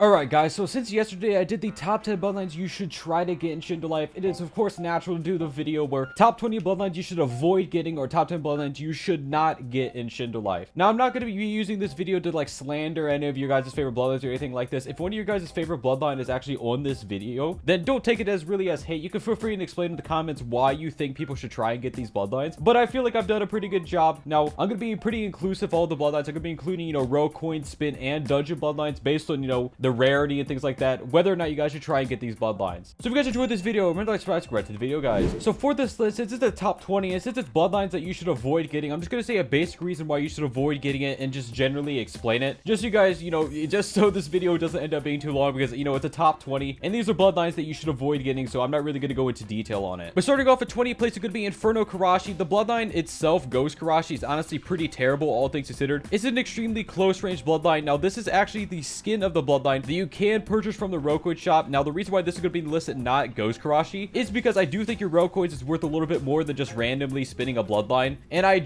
Alright guys, so since yesterday I did the top 10 bloodlines you should try to get in Shindo Life, it is of course natural to do the video where top 20 bloodlines you should avoid getting or top 10 bloodlines you should not get in Shindo Life. Now I'm not going to be using this video to like slander any of your guys' favorite bloodlines or anything like this. If one of your guys' favorite bloodline is actually on this video, then don't take it as really as hate. You can feel free and explain in the comments why you think people should try and get these bloodlines. But I feel like I've done a pretty good job. Now I'm going to be pretty inclusive of all the bloodlines. I'm going to be including, row, coin, spin, and dungeon bloodlines based on, the rarity and things like that, whether or not you guys should try and get these bloodlines. So if you guys enjoyed this video, remember to like, subscribe to the video, guys. So for this list, since it's the top 20 and since it's bloodlines that you should avoid getting, I'm just going to say a basic reason why you should avoid getting it and just generally explain it. Just so you guys, just so this video doesn't end up being too long because, it's a top 20 and these are bloodlines that you should avoid getting, so I'm not really going to go into detail on it. But starting off at 20th place, it's going to be Inferno Karashi. The bloodline itself, Ghost Karashi, is honestly pretty terrible, all things considered. It's an extremely close range bloodline. Now, this is actually the skin of the bloodline that you can purchase from the Rokoid shop. Now, the reason why this is going to be listed not Ghost Karashi is because I do think your Rokoids is worth a little bit more than just randomly spinning a bloodline. And I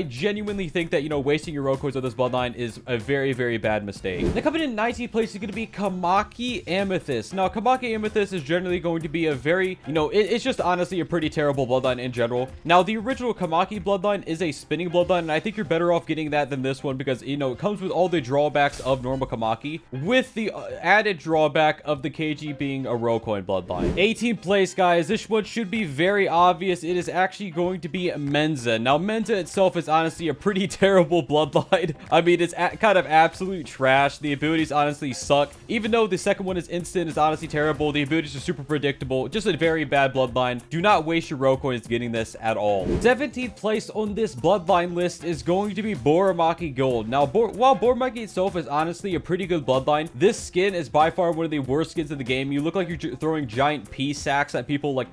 genuinely think that, wasting your Rokoids on this bloodline is a very, very bad mistake. Now, coming in 19th place is going to be Kamaki Amethyst. Now, Kamaki Amethyst is generally going to be a very, it's just honestly a pretty terrible bloodline in general. Now, the original Kamaki bloodline is a spinning bloodline, and I think you're better off getting that than this one because, it comes with all the drawbacks of normal Kamaki with the added drawback of the KG being a row coin bloodline. 18th place, guys. This one should be very obvious. It is actually going to be Menza. Now, Menza itself is honestly a pretty terrible bloodline. I mean, it's kind of absolute trash. The abilities honestly suck. Even though the second one is instant, is honestly terrible. The abilities are super predictable. Just a very bad bloodline. Do not waste your row coins getting this at all. 17th place on this bloodline list is going to be Boramaki Gold. Now, while Boramaki itself is honestly a pretty good bloodline, this skin is by far one of the worst skins in the game. You look like you're throwing giant pee sacks at people, like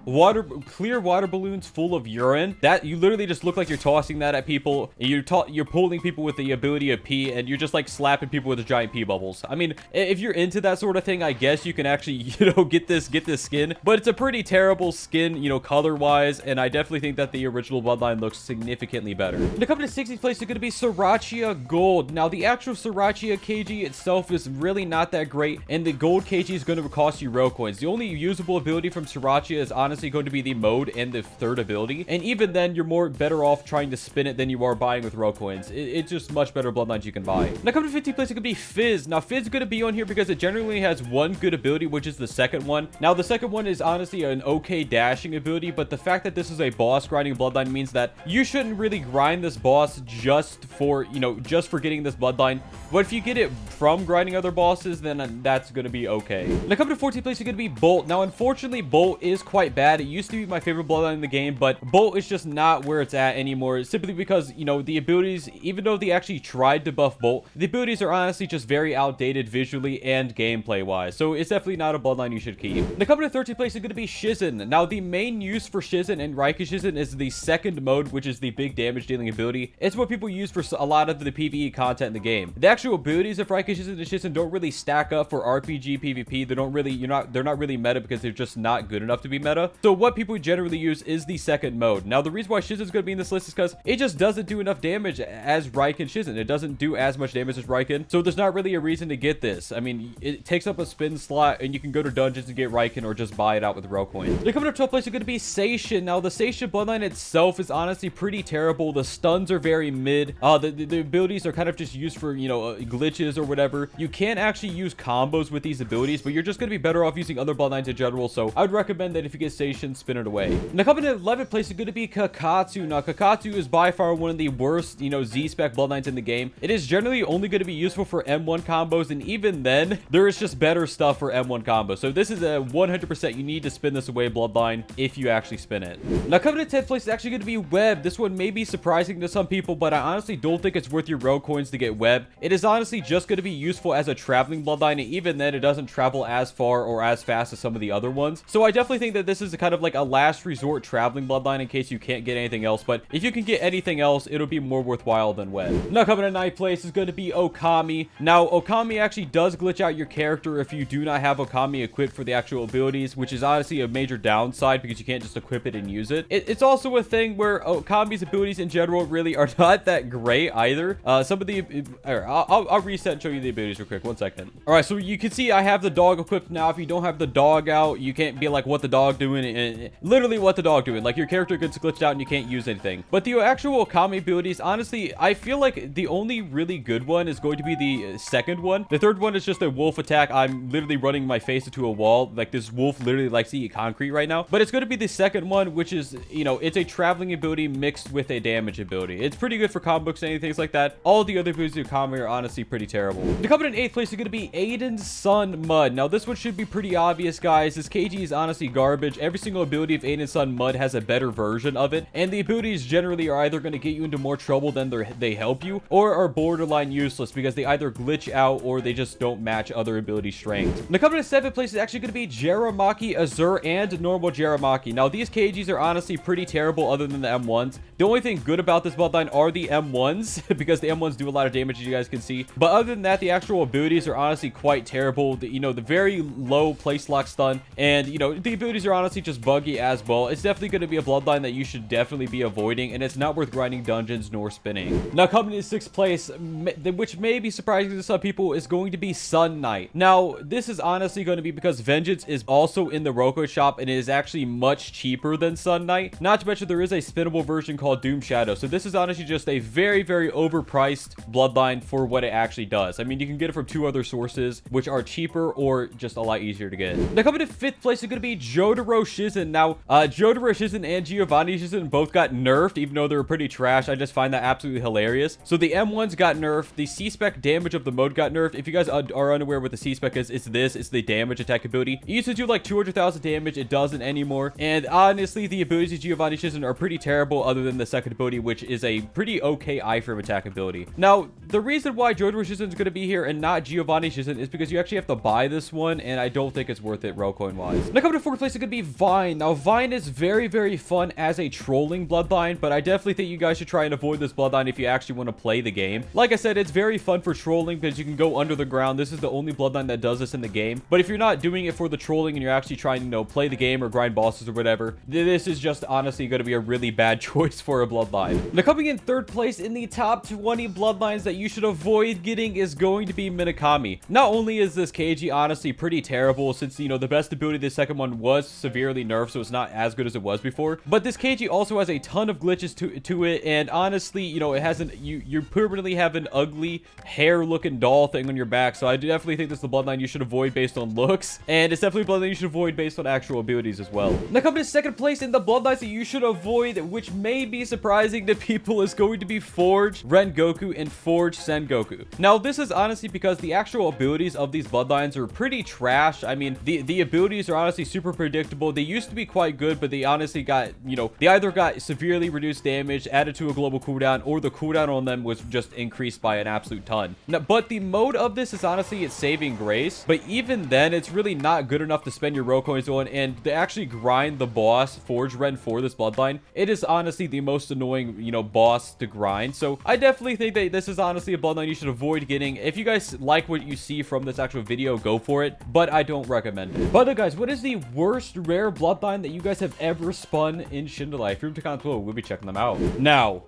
clear water balloons full of urine. That you literally just look like you're tossing that at people. And you're pulling people with the ability of pee, and you're just like slapping people with the giant pee bubbles. I mean, if you're into that sort of thing, I guess you can actually, get this skin. But it's a pretty terrible skin, color wise, and I definitely think that the original bloodline looks significantly better. Now, coming to 60th place is going to be Sriracha Gold. Now, the actual Sriracha KG itself is really not that great, and the gold KG is going to cost you row coins. The only usable ability from Sriracha is honestly going to be the mode and the third ability, and even then you're better off trying to spin it than you are buying with row coins. It's just much better bloodlines you can buy. Now, coming to 15th place, it could be Fizz. Now, Fizz is going to be on here because it generally has one good ability, which is the second one. Now, the second one is honestly an okay dashing ability, but the fact that this is a boss grinding bloodline means that you shouldn't really grind this boss just for getting this bloodline. But if you get it from grinding other bosses, then that's going to be okay. Now, coming to 14th place, you're going to be Bolt. Now, unfortunately, Bolt is quite bad. It used to be my favorite bloodline in the game, but Bolt is just not where it's at anymore, simply because, the abilities, even though they actually tried to buff Bolt, the abilities are honestly just very outdated visually and gameplay-wise, so it's definitely not a bloodline you should keep. Now, coming to 13th place is going to be Shizen. Now, the main use for Shizen and Raika Shizen is the second mode, which is the big damage dealing ability. It's what people use for a lot of the PvE content in the game. The actual abilities of Raika Shizen and Shizen don't really stack up for RPG PvP. They're not really meta because they're just not good enough to be meta. So what people generally use is the second mode. Now, the reason why Shizen is going to be in this list is because it just doesn't do enough damage as Raika Shizen. It doesn't do as much damage as Raika, so there's not really a reason to get this. I mean, it takes up a spin slot, and you can go to dungeons and get Raika or just buy it out with row coins. They're coming up 12th place is going to be Seishin. Now, the Seishin bloodline itself is honestly pretty terrible. The stuns are very mid. The abilities are kind of just used for, glitches or whatever. You can actually use combos with these abilities, but you're just going to be better off using other bloodlines in general, so I would recommend that if you get Seishin, spin it away. Now, coming to 11th place is going to be Kakatsu. Now, Kakatsu is by far one of the worst, Z-spec bloodlines in the game. It is generally only going to be useful for M1 combos, and even then, there is just better stuff for M1 combos. So this is a 100% you need to spin this away bloodline if you actually spin it. Now, coming to 10th place is actually going to be Web. This one may be surprising to some people, but I honestly don't think it's worth your row coins to get Web. It is honestly just going to be useful as a traveling bloodline, and even then, it doesn't travel as far or as fast as some of the other ones. So I definitely think that this is kind of like a last resort traveling bloodline in case you can't get anything else, but if you can get anything else, it'll be more worthwhile than Web. Now, coming to 9th place is going to be Okami. Now, Okami actually does glitch out your character if you do not have Okami equipped for the actual abilities, which is honestly a major downside because you can't just equip it and use it. It's also a thing where Okami's abilities in general really are not that great either. Some of the... I'll reset and show you the abilities real quick. 1 second. second. All right, so you can see I have the dog equipped now. If you don't have the dog out, you can't be like, what the dog doing? And literally what the dog doing. Like, your character gets glitched out and you can't use anything. But the actual Kami abilities, honestly, I feel like the only really good one is going to be the second one. The third one is just a wolf attack. I'm literally running my face into a wall. Like, this wolf literally likes to eat concrete right now. But it's going to be the second one, which is, you know, it's a traveling ability mixed with a damage ability. It's pretty good for comic books and anything like that. All the other abilities of Kami are honestly pretty terrible. The coming in 8th place is going to be Aiden's Son Mud. Now, this one should be pretty obvious, guys. This KG is honestly garbage. Every single ability of Aiden's Son Mud has a better version of it, and the abilities generally are either going to get you into more trouble than they help you, or are borderline useless because they either glitch out or they just don't match other ability strengths. The coming in 7th place is actually going to be Jeremaki, Azur, and normal Jeremaki. Now, these KGs are honestly pretty terrible other than the M1s. The only thing good about this bloodline are the M1s because the M1s do a lot of damage, as you guys can see. But other than that, the actual abilities are honestly quite terrible. You know, the very low place lock stun, and you know, the abilities are honestly just buggy as well. It's definitely going to be a bloodline that you should definitely be avoiding, and it's not worth grinding dungeons nor spinning. Now, coming in 6th place, which may be surprising to some people, is going to be Sun Knight. Now, this is honestly going to be because Vengeance is also in the Roku shop, and it is actually much cheaper than Sun Knight. Not to mention, there is a spinnable version called Doom Shadow. So this is honestly just a very, very overpriced bloodline for what it actually does. I mean, you can get it from 2 other sources, which are cheaper or just a lot easier to get. Now, coming to 5th place is going to be Jotaro Shizen. Now, Jotaro Shizen and Giovanni Shizen both got nerfed, even though they were pretty trash. I just find that absolutely hilarious. So the M1s got nerfed. The C-Spec damage of the mode got nerfed. If you guys are unaware what the C-Spec is, it's this. It's the damage attack ability. It used to do like 200,000 damage. It doesn't anymore. And honestly, the abilities of Giovanni Shizen are pretty terrible other than the second ability, which is a pretty okay iframe attack ability. Now, the reason why Jotaro Shizen is going to be here and not Giovanni Shizen is because you actually have to buy this one, and I don't think it's worth it Rocoin wise. Now, coming to 4th place is going to be Vine. Now, Vine is very, very fun as a trolling bloodline, but I definitely think you guys should try and avoid this bloodline if you actually want to play the game. Like I said, it's very fun for trolling because you can go under the ground. This is the only bloodline that does this in the game. But if you're not doing it for the trolling and you're actually trying to, you know, play the game or grind bosses or whatever, this is just honestly going to be a really bad choice for a bloodline. Now, coming in 3rd place in the top 20 bloodlines that you should avoid getting is going to be Minakami. Not only is this KG honestly pretty terrible, since, you know, the best ability of the second one was severely nerfed, so it's not as good as it was before, but this KG also has a ton of glitches to it, and honestly, you know, it has you permanently have an ugly hair looking doll thing on your back. So I definitely think this is the bloodline you should avoid based on looks, and it's definitely a bloodline you should avoid based on actual abilities as well. Now, coming to 2nd place in the bloodlines that you should avoid, which may be surprising to people, is going to be Forge Rengoku and Forge Sengoku. Now, this is honestly because the actual abilities of these bloodlines are pretty trash. I mean, the abilities are honestly super predictable. They used to be quite good, but they honestly got, you know, they either got severely reduced damage, added to a global cooldown, or the cooldown on them was just increased by an absolute ton. Now, but the mode of this is honestly its saving grace, but even then, it's really not good enough to spend your Ro coins on, and to actually grind the boss Forge Ren for this bloodline, it is honestly the most annoying, you know, boss to grind. So I definitely think that this is honestly a bloodline you should avoid getting. If you guys like what you see from this actual video, go for it, but I don't recommend it. By the way, guys, what is the worst rare bloodline that you guys have ever spun in Shindo Life? Leave them to comment below. We'll be checking them out. Now,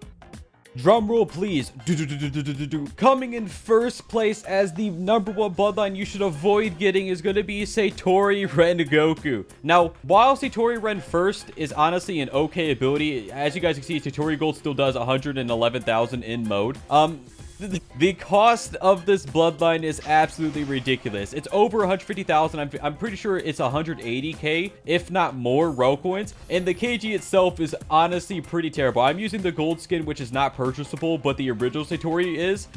drum roll, please. Coming in 1st place as the #1 bloodline you should avoid getting is going to be Satori Rengoku. Now, while Satori Ren first is honestly an okay ability, as you guys can see, Satori Gold still does 111,000 in mode. The cost of this bloodline is absolutely ridiculous. It's over 150,000. I'm pretty sure it's 180k, if not more, Ro coins. And the KG itself is honestly pretty terrible. I'm using the gold skin, which is not purchasable, but the original Satori is.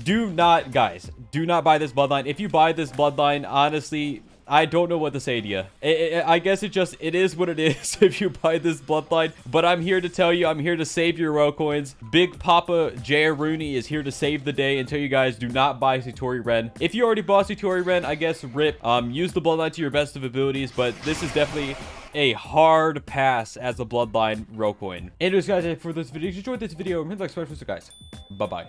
Guys, do not buy this bloodline. If you buy this bloodline, honestly, I don't know what to say to you. I guess it is what it is if you buy this bloodline. But I'm here to tell you, I'm here to save your Ro coins. Big Papa J. Rooney is here to save the day and tell you guys, do not buy Satori Ren. If you already bought Satori Ren, I guess rip. Use the bloodline to your best of abilities, but this is definitely a hard pass as a bloodline Ro coin. Anyways, guys, for this video, if you enjoyed this video, remember to like, subscribe, guys. Bye-bye.